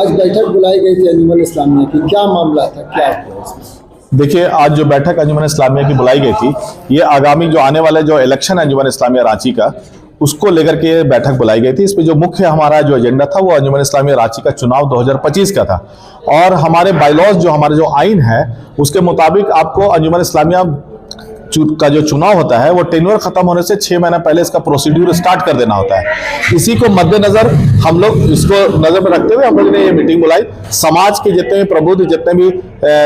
आज बैठक बुलाई गई थी अंजुमन इस्लामिया की, क्या मामला था, क्या हुआ इसमें? देखिए, आज जो बैठक अंजुमन इस्लामिया की बुलाई गई थी, ये आगामी जो आने वाले जो इलेक्शन है अंजुमन इस्लामिया रांची का, उसको लेकर के बैठक बुलाई गई थी। इसमें जो मुख्य हमारा जो एजेंडा था वो अंजुमन इस्लामिया रांची का चुनाव 2025 का था। और हमारे बायलॉज जो हमारे जो आइन है उसके मुताबिक आपको अंजुमन इस्लामिया का जो चुनाव होता है वो टेन्योर खत्म होने से 6 महीना पहले इसका प्रोसीड्यूर स्टार्ट कर देना होता है। इसी को मद्देनजर हम लोग इसको नजर में रखते हुए हम लोग ने ये मीटिंग बुलाई। समाज के जितने भी प्रबुद्ध, जितने भी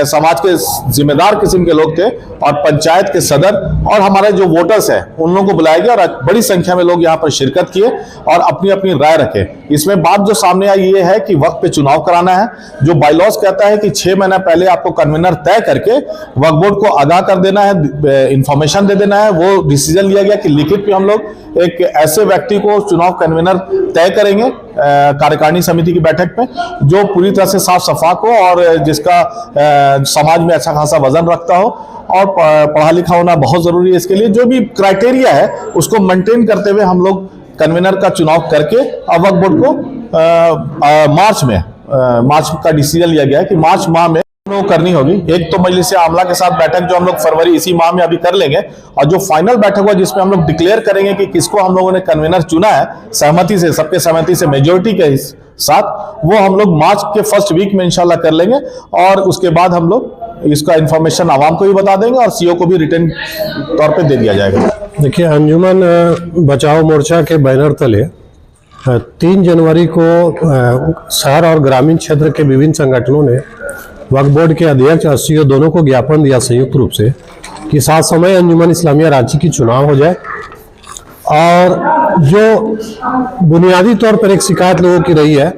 समाज के जिम्मेदार किस्म के लोग थे और पंचायत के सदर और हमारे जो वोटर्स हैं उन लोगों को बुलाया गया और बड़ी संख्या में लोग यहाँ पर शिरकत किए और अपनी अपनी राय रखे। इसमें बात जो सामने आई ये है कि वक्त पे चुनाव कराना है। जो बायलॉज कहता है कि 6 महीना पहले आपको कन्वीनर तय करके वक्फ बोर्ड को आगाह कर देना है, इंफॉर्मेशन दे देना है। वो डिसीजन लिया गया कि लिखित पे हम लोग एक ऐसे व्यक्ति को चुनाव कन्वीनर तय करेंगे कार्यकारिणी समिति की बैठक में जो पूरी तरह से साफ सफाक हो और जिसका समाज में अच्छा खासा वजन रखता हो और पढ़ा लिखा होना बहुत जरूरी है। इसके लिए जो भी क्राइटेरिया है उसको मेंटेन करते हुए हम लोग कन्वीनर का चुनाव करके अब वक्फ बोर्ड को मार्च का डिसीजन लिया गया है कि मार्च माह में करनी होगी। एक तो मजलिस आमला के साथ बैठक जो हम लोग फरवरी इसी माह में अभी कर लेंगे और जो फाइनल बैठक हुआ जिसमें हम लोग डिक्लेयर करेंगे कि किसको हम लोगों ने कन्वीनर चुना है सहमति से, सबके सहमति से, मेजोरिटी के साथ, वो हम लोग मार्च के फर्स्ट वीक में इंशाल्लाह कर लेंगे और उसके बाद हम लोग इसका इंफॉर्मेशन आवाम को भी बता देंगे और सीओ को भी रिटर्न तौर पे दे दिया जाएगा। देखिए, अंजुमन बचाओ मोर्चा के बैनर तले 3 जनवरी को शहर और ग्रामीण क्षेत्र के विभिन्न संगठनों ने वक्फ बोर्ड के अध्यक्ष और सीईओ दोनों को ज्ञापन दिया संयुक्त रूप से कि साथ समय अंजुमन इस्लामिया रांची की चुनाव हो जाए। और जो बुनियादी तौर पर एक शिकायत लोगों की रही है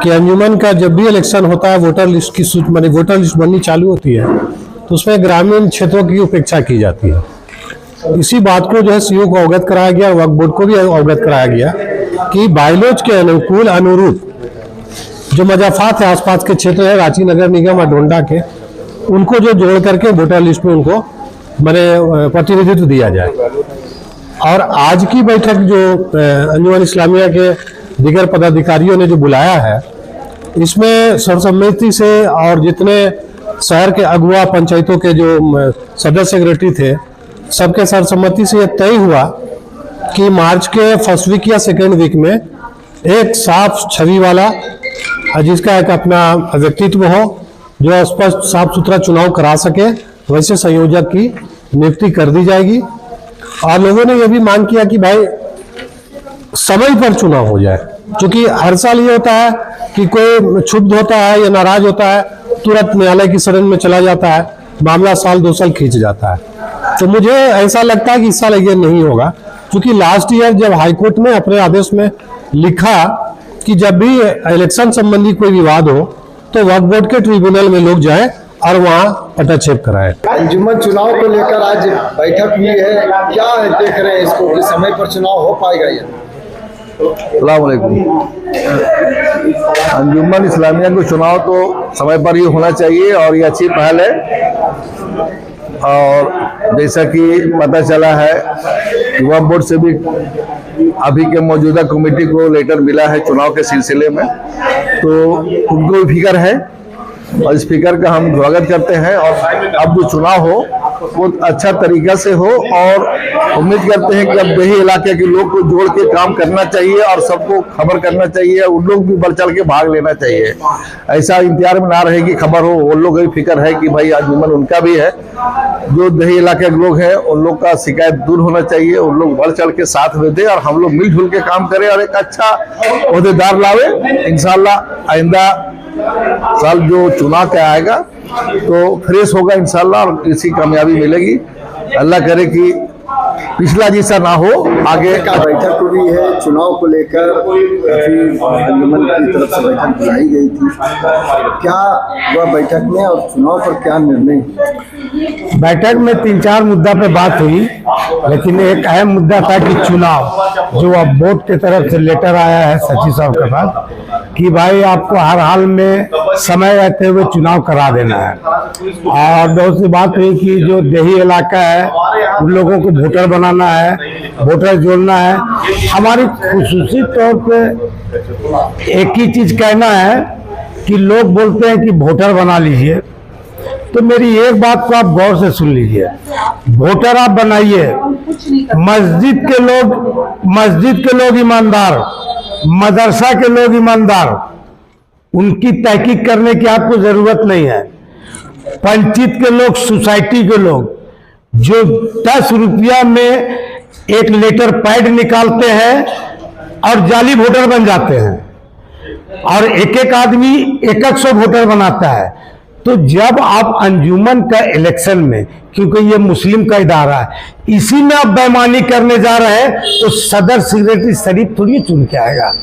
कि अंजुमन का जब भी इलेक्शन होता है वोटर लिस्ट की वोटर लिस्ट बननी चालू होती है तो उसमें ग्रामीण क्षेत्रों की उपेक्षा की जाती है। इसी बात को जो है सीईओ को अवगत कराया गया, वक्फ बोर्ड को भी अवगत कराया गया कि बायलॉज के अनुकूल अनुरूप जो मजाफात है आसपास के क्षेत्र है रांची नगर निगम और डोंडा के, उनको जो जोड़ करके वोटर लिस्ट में उनको प्रतिनिधित्व दिया जाए। और आज की बैठक जो अंजुमन इस्लामिया के दीगर पदाधिकारियों ने जो बुलाया है इसमें सर्वसम्मति से और जितने शहर के अगुआ पंचायतों के जो सदस्य सेक्रेटरी थे सबके सर्वसम्मति से यह तय हुआ कि मार्च के फर्स्ट वीक या सेकेंड वीक में एक साफ छवि वाला जिसका एक अपना व्यक्तित्व हो जो स्पष्ट साफ सुथरा चुनाव करा सके वैसे संयोजक की नियुक्ति कर दी जाएगी। और लोगों ने यह भी मांग किया कि भाई समय पर चुनाव हो जाए, क्योंकि हर साल ये होता है कि कोई क्षुब्ध होता है या नाराज होता है तुरंत न्यायालय की शरण में चला जाता है, मामला साल 2 साल खींच जाता है। तो मुझे ऐसा लगता है कि इस साल ये नहीं होगा, क्योंकि लास्ट ईयर जब हाईकोर्ट ने अपने आदेश में लिखा कि जब भी इलेक्शन संबंधी कोई विवाद हो तो वक्फ बोर्ड के ट्रिब्यूनल में लोग जाएं और वहां पटाक्षेप कराएं। अंजुमन चुनाव को लेकर आज बैठक हुई है, क्या देख रहे हैं इसको कि समय पर चुनाव हो पाएगा या? अस्सलाम वालेकुम। अंजुमन इस्लामिया को चुनाव तो समय पर ही होना चाहिए और ये अच्छी पहल है। और जैसा कि पता चला है कि वक्फ बोर्ड से भी अभी के मौजूदा कमेटी को लेटर मिला है चुनाव के सिलसिले में, तो उनको भी फिक्र है और इस फिक्र का हम स्वागत करते हैं। और अब जो चुनाव हो वो अच्छा तरीका से हो और उम्मीद करते हैं कि अब देही इलाके के लोग को जोड़ के काम करना चाहिए और सबको खबर करना चाहिए, उन लोग भी बढ़ चढ़ के भाग लेना चाहिए। ऐसा इंतजार में ना रहे कि खबर हो, वो लोग भी फिक्र है कि भाई अंजुमन उनका भी है, जो देही इलाके के लोग हैं उन लोग का शिकायत दूर होना चाहिए, उन लोग बढ़ चढ़ के साथ में दे और हम लोग मिलजुल के काम करें और एक अच्छा ओहदेदार लावे। इंशाल्लाह आइंदा साल जो चुनाव का आएगा तो फ्रेश होगा इंशाल्लाह और इसी कामयाबी मिलेगी। अल्लाह करे कि पिछला जैसा ना हो आगे। बैठक हुई है चुनाव को लेकर, अंजुमन की तरफ से बैठक बुलाई गई थी, क्या हुआ बैठक में और चुनाव पर क्या निर्णय? बैठक में 3-4 मुद्दा पे बात हुई, लेकिन एक अहम मुद्दा था कि चुनाव जो अब बोर्ड की तरफ से लेटर आया है सचिव साहब के पास कि भाई आपको हर हाल में समय रहते हुए चुनाव करा देना है। और बहुत सी बात हुई कि जो देही इलाका है उन लोगों को वोटर बनाना है, वोटर जोड़ना है। हमारी खुसूसी तौर पे एक ही चीज कहना है कि लोग बोलते हैं कि वोटर बना लीजिए, तो मेरी एक बात को आप गौर से सुन लीजिए। वोटर आप बनाइए, मस्जिद के लोग ईमानदार, मदरसा के लोग ईमानदार, उनकी तहकीक करने की आपको जरूरत नहीं है। पंचायत के लोग, सोसाइटी के लोग जो 10 रुपया में एक लेटर पैड निकालते हैं और जाली वोटर बन जाते हैं, और एक एक आदमी 100 वोटर बनाता है। तो जब आप अंजुमन का इलेक्शन में, क्योंकि ये मुस्लिम का इदारा है, इसी में आप बेईमानी करने जा रहे हैं, तो सदर सेक्रेटरी शरीफ थोड़ी चुन के आएगा।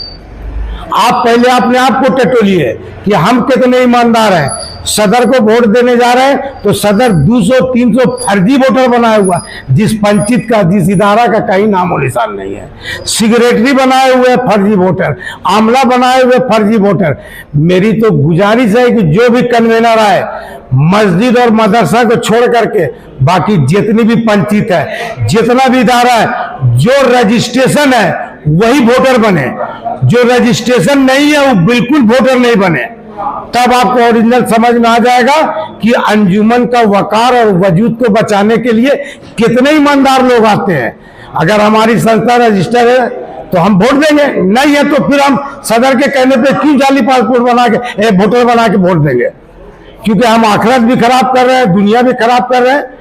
आप पहले अपने आप को टटोलिए कि हम कितने ईमानदार हैं। सदर को वोट देने जा रहे हैं तो सदर 200-300 फर्जी वोटर बनाया हुआ, जिस पंचायत का, जिस इदारा का कहीं नामो निशान नहीं है। सेक्रेटरी बनाए हुए फर्जी वोटर, आमला बनाए हुए फर्जी वोटर। मेरी तो गुजारिश है कि जो भी कन्वेनर आए, मस्जिद और मदरसा को छोड़ करके बाकी जितनी भी पंचायत है, जितना भी इदारा है, जो रजिस्ट्रेशन है वही वोटर बने, जो रजिस्ट्रेशन नहीं है वो बिल्कुल वोटर नहीं बने। तब आपको ओरिजिनल समझ में आ जाएगा कि अंजुमन का वकार और वजूद को बचाने के लिए कितने ईमानदार लोग आते हैं। अगर हमारी संस्था रजिस्टर है तो हम वोट देंगे, नहीं है तो फिर हम सदर के कहने पे क्यों जाली पासपोर्ट बना के, वोटर बना के वोट देंगे? क्योंकि हम आखिरत भी खराब कर रहे हैं, दुनिया भी खराब कर रहे हैं।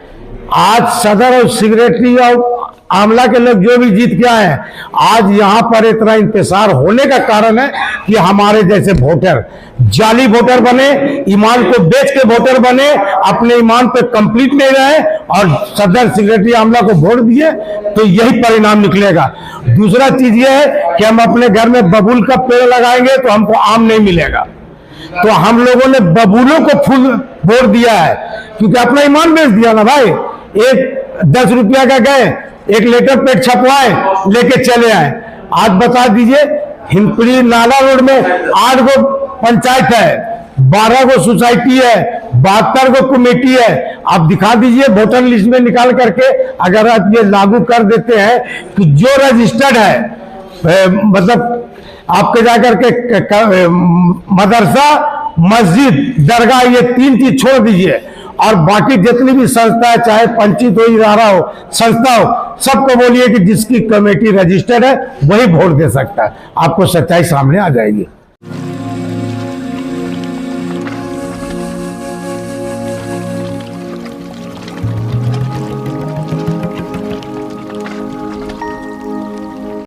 आज सदर और सेक्रेटरी और आमला के लोग जो भी जीत के आए हैं, आज यहाँ पर इतना इंतजार होने का कारण है कि हमारे जैसे वोटर जाली वोटर बने, ईमान को बेच के वोटर बने, अपने ईमान पे कंप्लीट नहीं रहे और सदर सेक्रेटरी आमला को वोट दिए, तो यही परिणाम निकलेगा। दूसरा चीज ये है कि हम अपने घर में बबूल का पेड़ लगाएंगे तो हमको आम नहीं मिलेगा। तो हम लोगों ने बबूलों को फूल वोट दिया है, क्योंकि अपना ईमान बेच दिया ना भाई। एक 10 रुपया का गए, एक लेटर पैड छपवाए, लेके चले आए। आज बता दीजिए, हिंदपीढ़ी नाला रोड में 8 गो पंचायत है, 12 गो सोसाइटी है, 72 गो कमेटी है। आप दिखा दीजिए वोटर लिस्ट में निकाल करके, अगर आप ये लागू कर देते हैं कि जो रजिस्टर्ड है, मतलब आपके जाकर के मदरसा, मस्जिद, दरगाह, ये 3 चीज छोड़ दीजिए, और बाकी जितनी भी संस्था है, चाहे पंचायत हो, इदारा हो, संस्था हो, सबको बोलिए कि जिसकी कमेटी रजिस्टर्ड है वही वोट दे सकता है। आपको सच्चाई सामने आ जाएगी।